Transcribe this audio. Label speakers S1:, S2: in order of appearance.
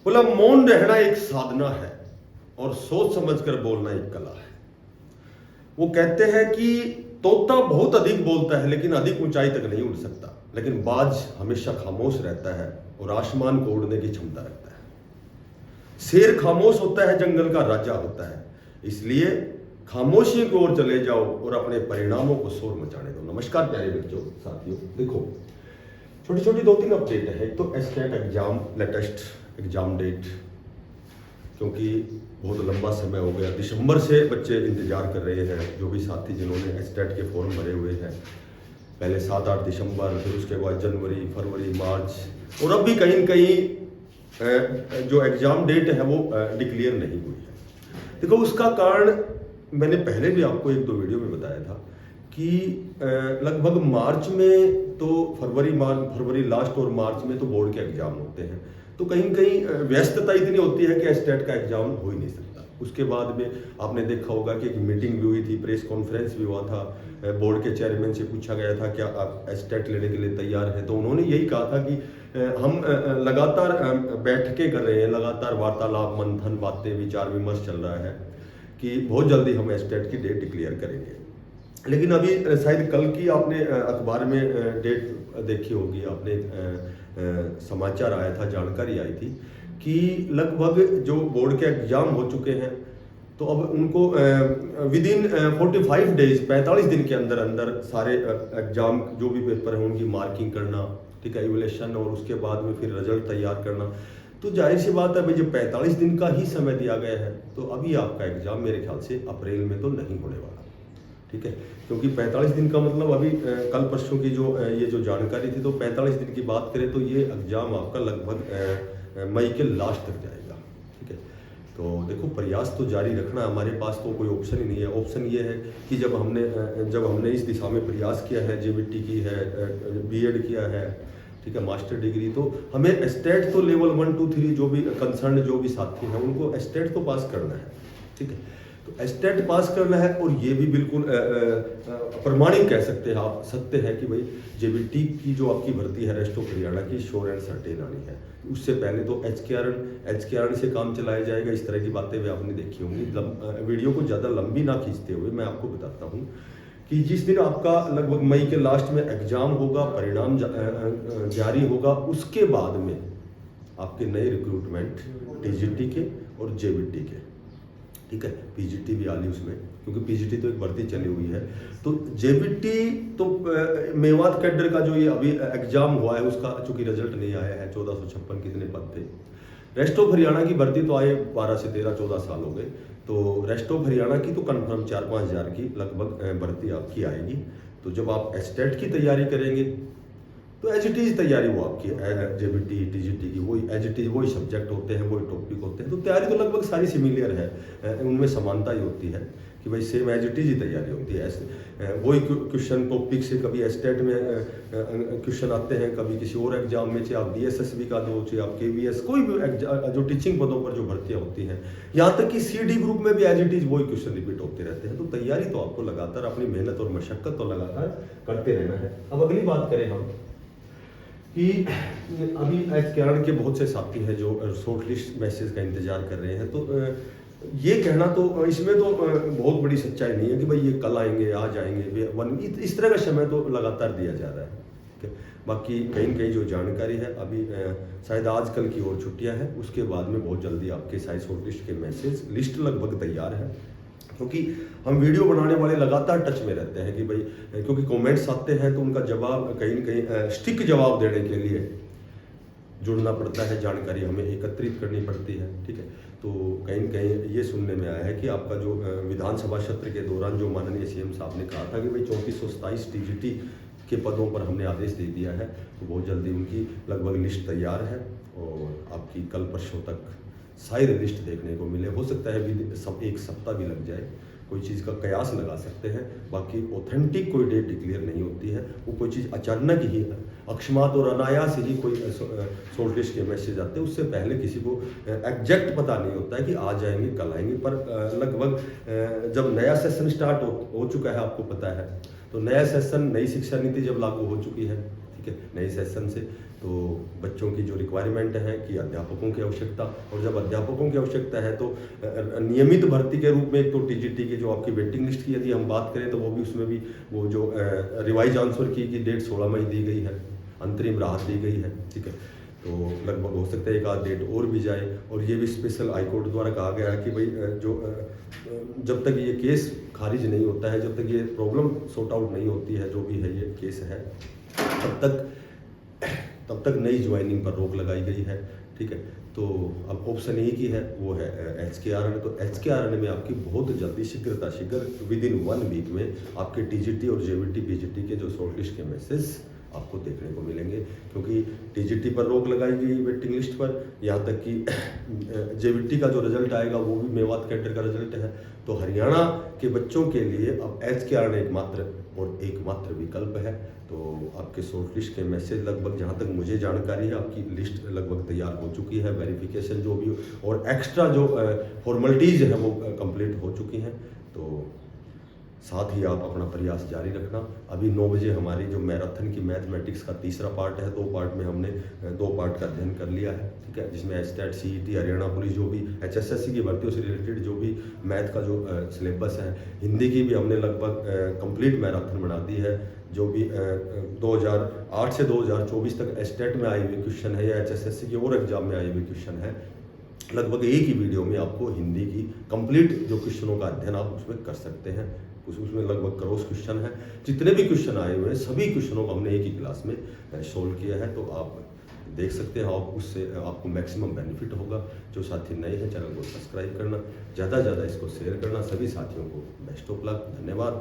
S1: बोला मौन रहना एक साधना है और सोच समझकर बोलना एक कला है। वो कहते हैं कि तोता बहुत अधिक बोलता है लेकिन अधिक ऊंचाई तक नहीं उड़ सकता, लेकिन बाज हमेशा खामोश रहता है और आसमान को उड़ने की क्षमता रखता है। शेर खामोश होता है, जंगल का राजा होता है, इसलिए खामोशी की ओर चले जाओ और अपने परिणामों को शोर मचाने दो। नमस्कार प्यारे बच्चों, साथियों, देखो छोटी छोटी 2-3 अपडेट है। एक तो state exam, latest exam date, क्योंकि बहुत लंबा समय हो गया, दिसंबर से बच्चे इंतजार कर रहे हैं। जो भी साथी जिन्होंने एस्टेट के फॉर्म भरे हुए हैं, पहले 7-8 दिसंबर, फिर उसके बाद जनवरी, फरवरी, मार्च, और अब भी कहीं कहीं जो एग्जाम डेट है वो डिक्लेयर नहीं हुई है। देखो उसका कारण मैंने पहले भी आपको 1-2 वीडियो में बताया था कि लगभग मार्च में तो फरवरी लास्ट और मार्च में तो बोर्ड के एग्जाम होते हैं, तो कहीं कहीं व्यस्तता इतनी होती है कि एस्टेट का एग्जाम हो ही नहीं सकता। उसके बाद में आपने देखा होगा कि एक मीटिंग भी हुई थी, प्रेस कॉन्फ्रेंस भी हुआ था, बोर्ड के चेयरमैन से पूछा गया था क्या आप एस्टेट लेने के लिए तैयार हैं, तो उन्होंने यही कहा था कि हम लगातार बैठकें कर रहे हैं, लगातार वार्तालाप, मंथन, बातें, विचार विमर्श चल रहा है कि बहुत जल्दी हम एस्टेट की डेट डिक्लेयर करेंगे। लेकिन अभी शायद कल की आपने अखबार में डेट देखी होगी, आपने समाचार आया था, जानकारी आई थी कि लगभग जो बोर्ड के एग्जाम हो चुके हैं, तो अब उनको विद इन 45 डेज, 45 दिन के अंदर अंदर सारे एग्जाम जो भी पेपर हैं उनकी मार्किंग करना, ठीक है, इवैल्यूएशन, और उसके बाद में फिर रिजल्ट तैयार करना। तो जाहिर सी बात है भाई, जब 45 दिन का ही समय दिया गया है तो अभी आपका एग्जाम मेरे ख्याल से अप्रैल में तो नहीं होने वाला, ठीक है, क्योंकि 45 दिन का मतलब अभी कल परसों की जो ये जो जानकारी थी, तो 45 दिन की बात करें तो ये एग्जाम आपका लगभग मई के लास्ट तक जाएगा, ठीक है। तो देखो प्रयास तो जारी रखना, हमारे पास तो कोई ऑप्शन ही नहीं है। ऑप्शन ये है कि जब हमने इस दिशा में प्रयास किया है, जेबीटी की है, बीएड किया है, ठीक है, मास्टर डिग्री, तो हमें एस्टेट तो लेवल 1, 2, 3 जो भी कंसर्न जो भी साथी हैं उनको एस्टेट तो पास करना है, ठीक है। तो एस्टेट पास करना है, और ये भी बिल्कुल प्रमाणित कह सकते हैं आप, सत्य है कि भाई जेबीटी की जो आपकी भर्ती है रेस्ट ऑफ हरियाणा की, श्योर एंड सर्टेन आनी है। उससे पहले तो एचकेआरएन से काम चलाया जाएगा, इस तरह की बातें भी आपने देखी होंगी। वीडियो को ज़्यादा लंबी ना खींचते हुए मैं आपको बताता हूँ कि जिस दिन आपका लगभग मई के लास्ट में एग्जाम होगा, परिणाम जारी होगा, उसके बाद में आपके नए रिक्रूटमेंट टीजीटी के और जेबीटी के, ठीक है, पीजीटी भी आ ली उसमें, क्योंकि पीजीटी तो एक भर्ती चली हुई है। तो जेबीटी तो मेवात कैडर का जो ये अभी एग्जाम हुआ है उसका चूंकि रिजल्ट नहीं आया है, 1456 कितने पद थे। रेस्ट ऑफ हरियाणा की भर्ती तो आए 12 से 13-14 साल हो गए, तो रेस्ट ऑफ हरियाणा की तो कंफर्म 4-5 हज़ार की लगभग भर्ती आपकी आएगी। तो जब आप एस्टेट की तैयारी करेंगे तो एज इट इज तैयारी वो आपकी जेबीटी टीजीटी की वही एज इट इज वही सब्जेक्ट होते हैं, वही टॉपिक होते हैं, तो तैयारी तो लगभग सारी सिमिलर है, उनमें समानता ही होती है कि भाई सेम एज इट इज ही तैयारी होती है। ऐसे वही क्वेश्चन टॉपिक से कभी एस्टेट में क्वेश्चन आते हैं, कभी किसी और एग्जाम में, चाहे आप बीएसएसबी का दो, चाहे आप केवीएस, कोई भी जो टीचिंग पदों पर जो भर्तियाँ होती हैं, यहाँ तक कि सीडी ग्रुप में भी एज इट इज वही क्वेश्चन रिपीट होते रहते हैं। तो तैयारी तो आपको लगातार अपनी मेहनत और मशक्कत तो लगातार करते रहना है। अब अगली बात करें हम कि अभी एचकेआरएन के बहुत से साथी हैं जो शॉर्ट लिस्ट मैसेज का इंतजार कर रहे हैं, तो ये कहना तो इसमें तो बहुत बड़ी सच्चाई नहीं है कि भाई ये कल आएंगे, आज आएंगे, इस तरह का समय तो लगातार दिया जा रहा है, ठीक है। बाकी कहीं कहीं जो जानकारी है अभी शायद आज कल की और छुट्टियां हैं, उसके बाद में बहुत जल्दी आपके शायद शॉर्ट लिस्ट के मैसेज लिस्ट लगभग तैयार है, क्योंकि हम वीडियो बनाने वाले लगातार टच में रहते हैं कि भाई, क्योंकि कमेंट्स आते हैं तो उनका जवाब कहीं न कहीं स्टिक जवाब देने के लिए जुड़ना पड़ता है, जानकारी हमें एकत्रित करनी पड़ती है, ठीक है। तो कहीं न कहीं ये सुनने में आया है कि आपका जो विधानसभा सत्र के दौरान जो माननीय सीएम साहब ने कहा था कि भाई 3427 टीजीटी के पदों पर हमने आदेश दे दिया है, तो बहुत जल्दी उनकी लगभग लिस्ट तैयार है और आपकी कल परसों तक शायद लिस्ट देखने को मिले। हो सकता है एक सप्ताह भी लग जाए, कोई चीज़ का कयास लगा सकते हैं। बाकी ऑथेंटिक कोई डेट डिक्लेयर नहीं होती है, वो कोई चीज़ अचानक ही अकस्मात और अनायास ही कोई शॉर्ट लिस्ट के मैसेज आते हैं, उससे पहले किसी को एग्जैक्ट पता नहीं होता है कि आज आएंगे कल आएंगे। पर लगभग जब नया सेशन स्टार्ट हो चुका है, आपको पता है, तो नया सेशन, नई शिक्षा नीति जब लागू हो चुकी है, ठीक है, नए सेशन से। तो बच्चों की जो रिक्वायरमेंट है कि अध्यापकों की आवश्यकता, और जब अध्यापकों की आवश्यकता है तो नियमित भर्ती के रूप में एक तो टीजीटी की जो आपकी वेटिंग लिस्ट की यदि हम बात करें तो वो भी, उसमें भी वो जो रिवाइज आंसर की डेट 16 मई दी गई है, अंतरिम राहत दी गई है, ठीक है। तो लगभग हो सकता है एक आध डेट और भी जाए। और ये भी स्पेशल हाईकोर्ट द्वारा कहा गया है कि भाई जो जब तक ये केस खारिज नहीं होता है, जब तक ये प्रॉब्लम सॉर्ट आउट नहीं होती है, जो भी है ये केस है, तब तक नई ज्वाइनिंग पर रोक लगाई गई है, ठीक है। तो अब ऑप्शन एक ही है, वो है HKRN। तो HKRN में आपकी बहुत जल्दी शीघ्र विद इन 1 वीक में आपके TGT और JVT PGT के जो शॉर्ट लिस्ट के मैसेज आपको देखने को मिलेंगे, क्योंकि TGT पर रोक लगाई गई वेटिंग लिस्ट पर, यहाँ तक कि JVT का जो रिजल्ट आएगा वो भी मेवात कैडर का रिजल्ट है। तो हरियाणा के बच्चों के लिए अब HKRN एकमात्र विकल्प है। तो आपके शॉर्ट लिस्ट के मैसेज लगभग, जहाँ तक मुझे जानकारी है, आपकी लिस्ट लगभग तैयार हो चुकी है, वेरिफिकेशन जो भी और एक्स्ट्रा जो फॉर्मेलिटीज़ है वो कंप्लीट हो चुकी हैं। तो साथ ही आप अपना प्रयास जारी रखना। अभी 9 बजे हमारी जो मैराथन की मैथमेटिक्स का तीसरा पार्ट है, 2 पार्ट में हमने 2 पार्ट का अध्ययन कर लिया है, ठीक है, जिसमें STAT CET हरियाणा पुलिस जो भी HSSC की भर्तियों से रिलेटेड जो भी मैथ का जो सिलेबस है, हिंदी की भी हमने लगभग कंप्लीट मैराथन बना दी है। जो भी 2008 से 2024 तक STAT में आए हुए क्वेश्चन है या HSSC के और एग्जाम में आए हुए क्वेश्चन है, लगभग एक ही वीडियो में आपको हिंदी की कंप्लीट जो क्वेश्चनों का अध्ययन आप उसमें कर सकते हैं। उसमें लगभग क्रॉस क्वेश्चन है, जितने भी क्वेश्चन आए हुए हैं सभी क्वेश्चनों को हमने एक ही क्लास में सोल्व किया है। तो आप देख सकते हैं, आप उससे आपको मैक्सिमम बेनिफिट होगा। जो साथी नए हैं चैनल को सब्सक्राइब करना, ज़्यादा से ज़्यादा इसको शेयर करना। सभी साथियों को बेस्ट ऑफ लक, धन्यवाद।